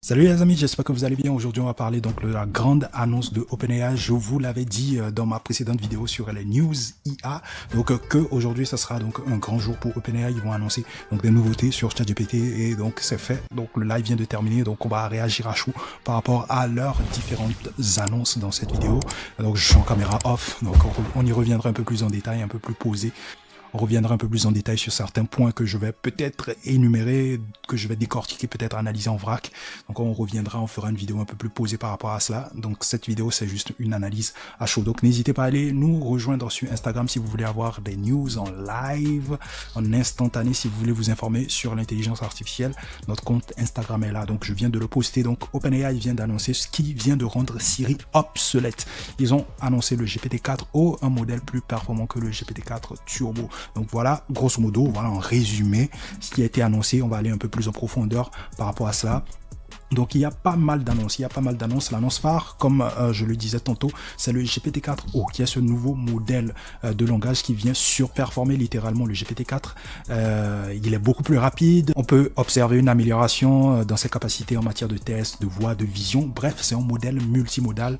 Salut les amis, j'espère que vous allez bien. Aujourd'hui, on va parler donc de la grande annonce de OpenAI. Je vous l'avais dit dans ma précédente vidéo sur les news IA. Donc que aujourd'hui, ça sera donc un grand jour pour OpenAI. Ils vont annoncer donc des nouveautés sur ChatGPT et donc c'est fait. Donc le live vient de terminer. Donc on va réagir à chaud par rapport à leurs différentes annonces dans cette vidéo. Donc je suis en caméra off. Donc on y reviendra un peu plus en détail, un peu plus posé. On reviendra un peu plus en détail sur certains points que je vais peut-être énumérer, que je vais décortiquer, peut-être analyser en vrac. Donc on reviendra, on fera une vidéo un peu plus posée par rapport à cela. Donc cette vidéo, c'est juste une analyse à chaud. Donc n'hésitez pas à aller nous rejoindre sur Instagram si vous voulez avoir des news en live, en instantané, si vous voulez vous informer sur l'intelligence artificielle. Notre compte Instagram est là, donc je viens de le poster. Donc OpenAI vient d'annoncer ce qui vient de rendre Siri obsolète. Ils ont annoncé le GPT-4o, un modèle plus performant que le GPT-4 Turbo. Donc voilà, grosso modo, voilà en résumé ce qui a été annoncé. On va aller un peu plus en profondeur par rapport à cela. Donc il y a pas mal d'annonces, L'annonce phare, comme je le disais tantôt, c'est le GPT-4o, qui est ce nouveau modèle de langage qui vient surperformer littéralement le GPT-4. Il est beaucoup plus rapide, on peut observer une amélioration dans ses capacités en matière de test, de voix, de vision. Bref, c'est un modèle multimodal,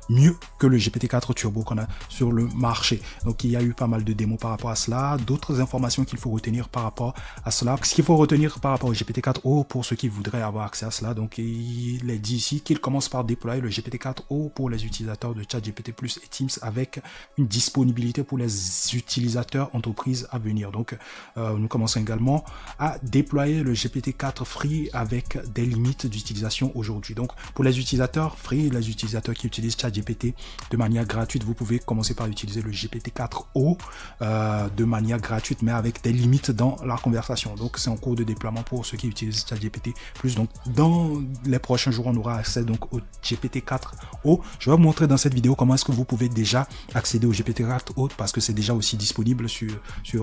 mieux que le GPT-4 Turbo qu'on a sur le marché. Donc il y a eu pas mal de démos par rapport à cela, d'autres informations qu'il faut retenir par rapport à cela. Ce qu'il faut retenir par rapport au GPT-4o pour ceux qui voudraient avoir accès à cela, donc il est dit ici qu'il commence par déployer le GPT-4o pour les utilisateurs de ChatGPT Plus et Teams avec une disponibilité pour les utilisateurs entreprises à venir. Donc nous commençons également à déployer le GPT-4 Free avec des limites d'utilisation aujourd'hui. Donc pour les utilisateurs Free, les utilisateurs qui utilisent ChatGPT de manière gratuite, vous pouvez commencer par utiliser le GPT-4o de manière gratuite mais avec des limites dans la conversation. Donc c'est en cours de déploiement pour ceux qui utilisent ChatGPT Plus. Donc dans les prochains jours, on aura accès donc au GPT-4o. Je vais vous montrer dans cette vidéo comment est-ce que vous pouvez déjà accéder au GPT-4o parce que c'est déjà aussi disponible sur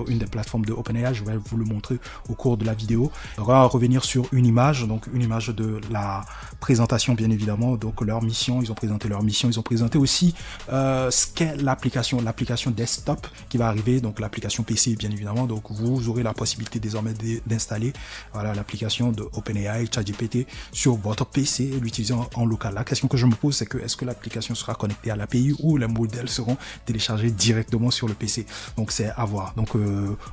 une des plateformes de OpenAI. Je vais vous le montrer au cours de la vidéo. On va revenir sur une image, donc une image de la présentation bien évidemment. Donc leur mission, ils ont présenté leur mission, ils ont présenté aussi ce qu'est l'application desktop qui va arriver, donc l'application PC bien évidemment. Donc vous aurez la possibilité désormais d'installer voilà l'application de OpenAI ChatGPT sur votre PC et l'utiliser en local. La question que je me pose, c'est que est-ce que l'application sera connectée à l'API ou les modèles seront téléchargés directement sur le PC. Donc c'est à voir. Donc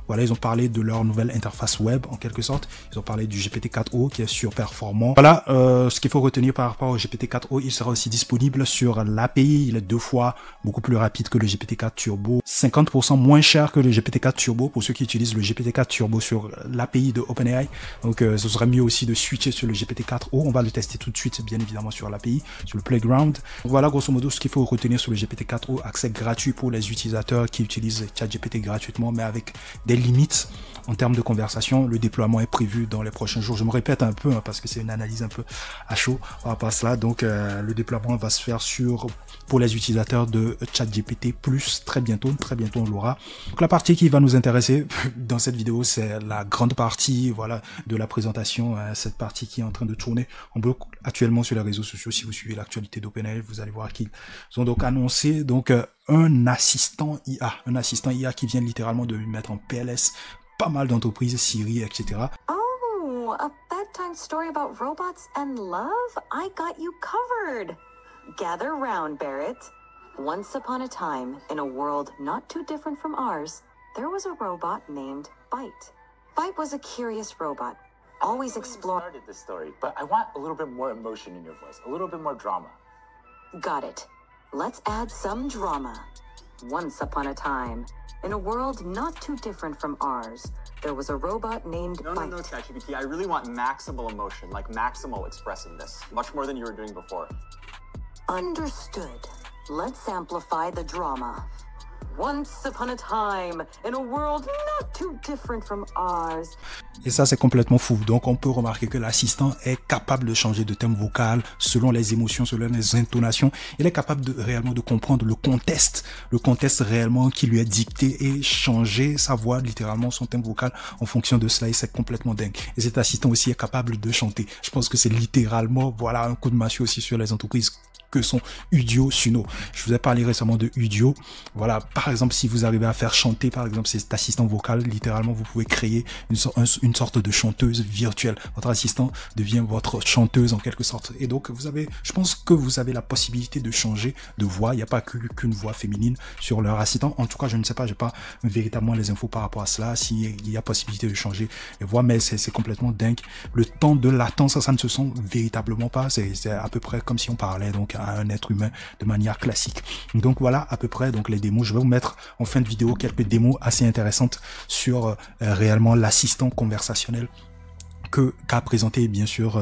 voilà, ils ont parlé de leur nouvelle interface web en quelque sorte. Ils ont parlé du GPT-4o qui est surperformant. Voilà ce qu'il faut retenir par rapport au GPT-4o. Il sera aussi disponible sur l'API. Il est 2 fois beaucoup plus rapide que le GPT-4 Turbo, 50% moins cher que le GPT-4 Turbo pour ceux qui utilisent le GPT-4 Turbo sur l'API de OpenAI. Donc ce serait mieux aussi de switcher sur le GPT-4o. On va le tester tout de suite, bien évidemment, sur l'API, sur le Playground. Donc, voilà, grosso modo, ce qu'il faut retenir sur le GPT-4o. Accès gratuit pour les utilisateurs qui utilisent ChatGPT gratuitement, mais avec des limites en termes de conversation. Le déploiement est prévu dans les prochains jours. Je me répète un peu parce que c'est une analyse un peu à chaud par rapport à cela. Donc, le déploiement va se faire pour les utilisateurs de ChatGPT Plus très bientôt on l'aura. Donc, la partie qui va nous intéresser dans cette vidéo, c'est la grande partie, voilà, de la présentation. Cette partie qui est en train de tourner en bloc actuellement sur les réseaux sociaux. Si vous suivez l'actualité d'OpenAI, vous allez voir qu'ils ont donc annoncé un assistant IA qui vient littéralement de mettre en PLS pas mal d'entreprises, Siri, etc. Oh, a bedtime story about robots and love? I got you covered. Gather round, Barrett. Once upon a time, in a world not too different from ours, there was a robot named Byte. Byte was a curious robot, always exploring. Started this story, but I want a little bit more emotion in your voice, a little bit more drama. Got it. Let's add some drama. Once upon a time, in a world not too different from ours, there was a robot named Byte. No, ChatGPT. I really want maximal emotion, like maximal expressiveness, much more than you were doing before. Understood. Let's amplify the drama. Once upon a time, in a world not too different from ours. Et ça, c'est complètement fou. Donc, on peut remarquer que l'assistant est capable de changer de thème vocal selon les émotions, selon les intonations. Il est capable réellement de comprendre le contexte réellement qui lui est dicté et changer sa voix, littéralement son thème vocal en fonction de cela. Et c'est complètement dingue. Et cet assistant aussi est capable de chanter. Je pense que c'est littéralement, voilà, un coup de massue aussi sur les entreprises que sont Udio, Suno. Je vous ai parlé récemment de Udio. Voilà, par exemple, si vous arrivez à faire chanter, par exemple, cet assistant vocal, littéralement, vous pouvez créer une une sorte de chanteuse virtuelle. Votre assistant devient votre chanteuse en quelque sorte. Et donc, je pense que vous avez la possibilité de changer de voix. Il n'y a pas qu'une voix féminine sur leur assistant. En tout cas, je ne sais pas, j'ai pas véritablement les infos par rapport à cela, s'il y a possibilité de changer les voix, mais c'est complètement dingue. Le temps de latence, ça ne se sent véritablement pas. C'est à peu près comme si on parlait donc à un être humain de manière classique. Donc voilà à peu près donc les démos. Je vais vous mettre en fin de vidéo quelques démos assez intéressantes sur réellement l'assistant conversationnel qu'a présenté bien sûr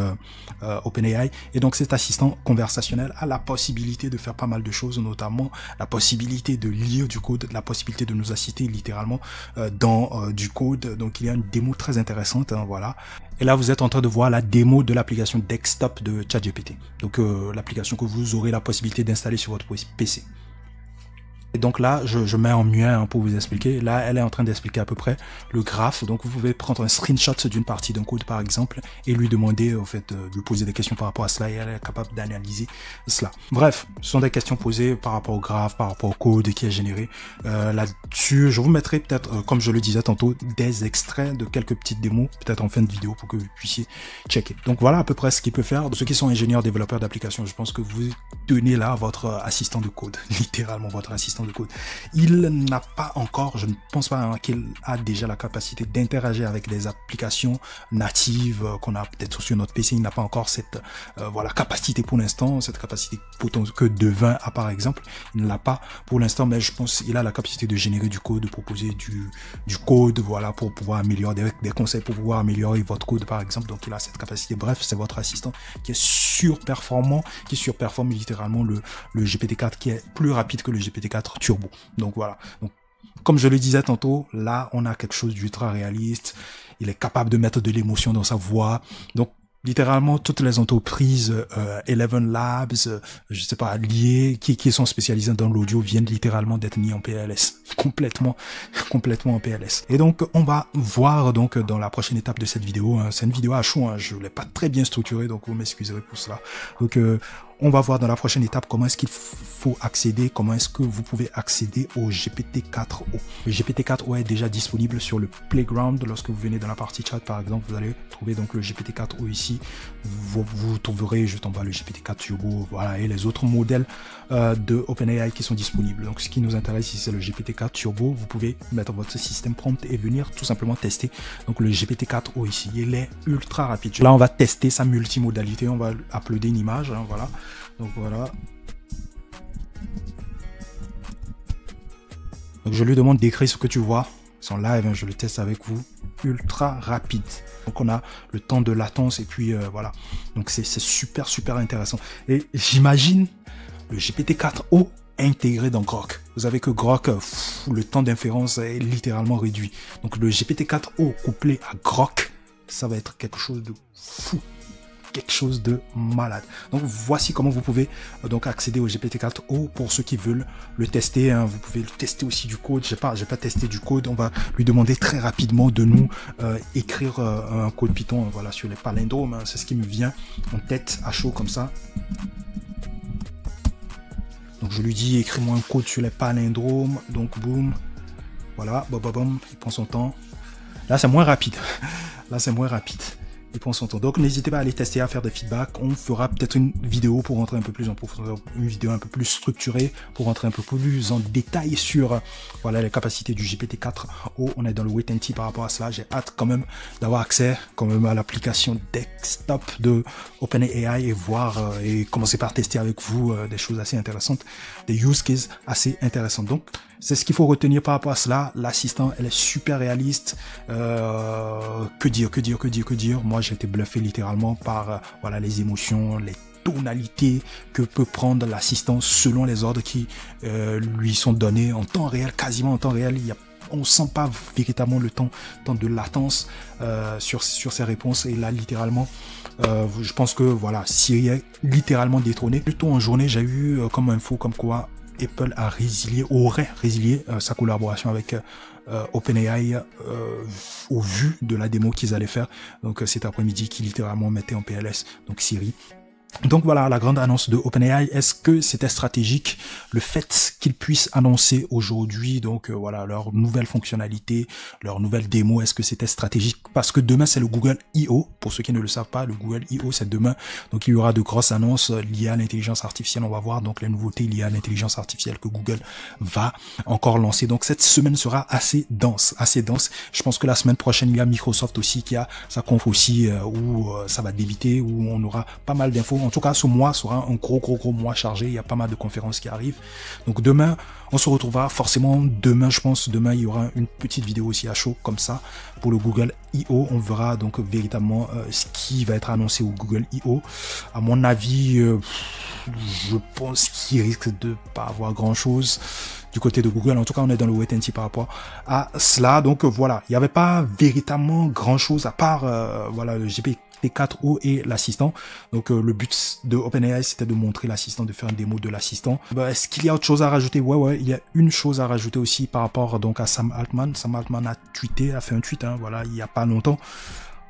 OpenAI. Et donc cet assistant conversationnel a la possibilité de faire pas mal de choses, notamment la possibilité de lire du code, la possibilité de nous assister littéralement dans du code. Donc il y a une démo très intéressante, hein, voilà. Et là vous êtes en train de voir la démo de l'application desktop de ChatGPT. Donc l'application que vous aurez la possibilité d'installer sur votre PC. Et donc là, je mets en muet hein, pour vous expliquer. Là, elle est en train d'expliquer à peu près le graphe. Donc vous pouvez prendre un screenshot d'une partie d'un code par exemple et lui demander en fait de lui poser des questions par rapport à cela et elle est capable d'analyser cela. Bref, ce sont des questions posées par rapport au graphe, par rapport au code qui est généré. Là-dessus, je vous mettrai peut-être, comme je le disais tantôt, des extraits de quelques petites démos, peut-être en fin de vidéo pour que vous puissiez checker. Donc voilà à peu près ce qu'il peut faire. Ceux qui sont ingénieurs, développeurs d'applications, je pense que vous tenez là votre assistant de code, littéralement votre assistant de code. Il n'a pas encore, je ne pense pas hein, qu'il a déjà la capacité d'interagir avec des applications natives qu'on a peut-être sur notre PC. Il n'a pas encore cette voilà capacité pour l'instant, cette capacité que Devin a par exemple. Il ne l'a pas pour l'instant, mais je pense qu'il a la capacité de générer du code, de proposer du code, voilà, pour pouvoir améliorer des conseils pour pouvoir améliorer votre code par exemple. Donc il a cette capacité. Bref, c'est votre assistant qui est surperformant, qui surperforme littéralement le GPT-4, qui est plus rapide que le GPT-4 Turbo. Donc voilà. Donc, comme je le disais tantôt, là, on a quelque chose d'ultra réaliste. Il est capable de mettre de l'émotion dans sa voix. Donc, littéralement, toutes les entreprises, Eleven Labs, je sais pas, liées, qui sont spécialisées dans l'audio, viennent littéralement d'être mis en PLS. Complètement en PLS. Et donc, on va voir donc dans la prochaine étape de cette vidéo. Hein, c'est une vidéo à chaud, hein, je l'ai pas très bien structurée, donc vous m'excuserez pour cela. Donc, on va voir dans la prochaine étape comment est-ce qu'il faut accéder, comment est-ce que vous pouvez accéder au GPT-4o. Le GPT-4o est déjà disponible sur le Playground. Lorsque vous venez dans la partie chat, par exemple, vous allez trouver donc le GPT-4o ici. Vous trouverez juste en bas le GPT-4 Turbo, voilà, et les autres modèles de OpenAI qui sont disponibles. Donc, ce qui nous intéresse ici, c'est le GPT-4 Turbo. Vous pouvez mettre votre système prompt et venir tout simplement tester. Donc, le GPT-4o ici, il est ultra rapide. Là, on va tester sa multimodalité. On va uploader une image, hein, voilà. Donc voilà. Donc je lui demande d'écrire ce que tu vois. C'est en live, hein, je le teste avec vous. Ultra rapide. Donc on a le temps de latence et puis voilà. Donc c'est super intéressant. Et j'imagine le GPT-4o intégré dans Grok. Vous savez que Grok, le temps d'inférence est littéralement réduit. Donc le GPT-4o couplé à Grok, ça va être quelque chose de fou. Quelque chose de malade. Donc voici comment vous pouvez donc accéder au GPT-4o pour ceux qui veulent le tester. Hein. Vous pouvez le tester aussi du code. J'ai pas testé du code. On va lui demander très rapidement de nous écrire un code Python, voilà, sur les palindromes. Hein. C'est ce qui me vient en tête à chaud comme ça. Donc je lui dis écris-moi un code sur les palindromes. Donc boum, voilà, bam, il prend son temps. Là c'est moins rapide. Là c'est moins rapide. Il prend son temps. Donc n'hésitez pas à aller tester, à faire des feedbacks. On fera peut-être une vidéo pour rentrer un peu plus en profondeur, une vidéo un peu plus structurée pour rentrer un peu plus en détail sur voilà les capacités du GPT-4o. On est dans le wait and see par rapport à cela. J'ai hâte quand même d'avoir accès quand même à l'application desktop de OpenAI et voir et commencer par tester avec vous des choses assez intéressantes, des use cases assez intéressantes. Donc c'est ce qu'il faut retenir par rapport à cela. L'assistant, elle est super réaliste. Que dire. Moi, j'ai été bluffé littéralement par voilà les émotions, les tonalités que peut prendre l'assistant selon les ordres qui lui sont donnés en temps réel, quasiment en temps réel. On sent pas véritablement le temps de latence sur ces réponses. Et là, littéralement, je pense que voilà, Siri est littéralement détrôné. Plutôt en journée, j'ai eu comme info comme quoi Apple aurait résilié sa collaboration avec OpenAI au vu de la démo qu'ils allaient faire. Donc cet après-midi qui littéralement mettait en PLS donc Siri. Donc voilà la grande annonce de OpenAI. Est-ce que c'était stratégique le fait qu'ils puissent annoncer aujourd'hui donc voilà leur nouvelle fonctionnalité, leur nouvelle démo? Est-ce que c'était stratégique? Parce que demain c'est le Google I.O. Pour ceux qui ne le savent pas, le Google I.O. c'est demain. Donc il y aura de grosses annonces liées à l'intelligence artificielle. On va voir donc les nouveautés liées à l'intelligence artificielle que Google va encore lancer. Donc cette semaine sera assez dense, assez dense. Je pense que la semaine prochaine il y a Microsoft aussi qui a sa conf aussi où ça va débiter, où on aura pas mal d'infos. En tout cas, ce mois sera un gros mois chargé. Il y a pas mal de conférences qui arrivent. Donc demain, on se retrouvera forcément demain. Je pense demain, il y aura une petite vidéo aussi à chaud comme ça pour le Google I.O. On verra donc véritablement ce qui va être annoncé au Google I.O. À mon avis, je pense qu'il risque de pas avoir grand chose du côté de Google. En tout cas, on est dans le wait and see par rapport à cela. Donc voilà, il n'y avait pas véritablement grand chose à part voilà le GPT-4o et l'assistant. Donc le but de OpenAI c'était de montrer l'assistant, de faire une démo de l'assistant. Est-ce qu'il y a autre chose à rajouter? Ouais, il y a une chose à rajouter aussi par rapport donc à Sam Altman. Sam Altman a tweeté, a fait un tweet, voilà, il y a pas longtemps,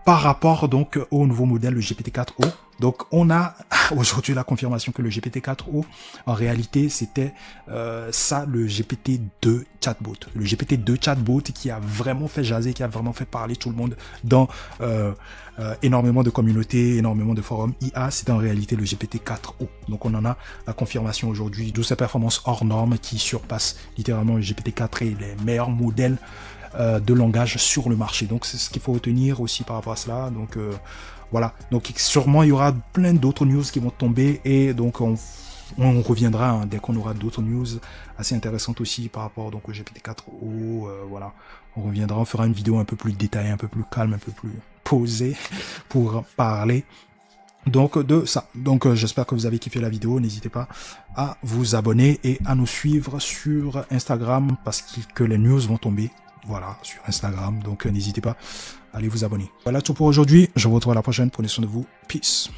par rapport donc au nouveau modèle, le GPT-4o. Donc on a aujourd'hui la confirmation que le GPT-4o, en réalité, c'était ça, le GPT-2 chatbot. Le GPT-2 chatbot qui a vraiment fait jaser, qui a vraiment fait parler tout le monde dans énormément de communautés, énormément de forums IA. C'est en réalité le GPT-4o. Donc on en a la confirmation aujourd'hui de sa performance hors norme qui surpasse littéralement le GPT-4 et les meilleurs modèles de langage sur le marché. Donc c'est ce qu'il faut retenir aussi par rapport à cela. Donc voilà, donc sûrement il y aura plein d'autres news qui vont tomber et donc on reviendra dès qu'on aura d'autres news assez intéressantes aussi par rapport donc au GPT-4o. Voilà, on reviendra, on fera une vidéo un peu plus détaillée, un peu plus calme, un peu plus posée pour parler donc de ça. Donc j'espère que vous avez kiffé la vidéo. N'hésitez pas à vous abonner et à nous suivre sur Instagram parce que les news vont tomber. Voilà, sur Instagram. Donc n'hésitez pas à aller vous abonner. Voilà tout pour aujourd'hui. Je vous retrouve à la prochaine. Prenez soin de vous. Peace.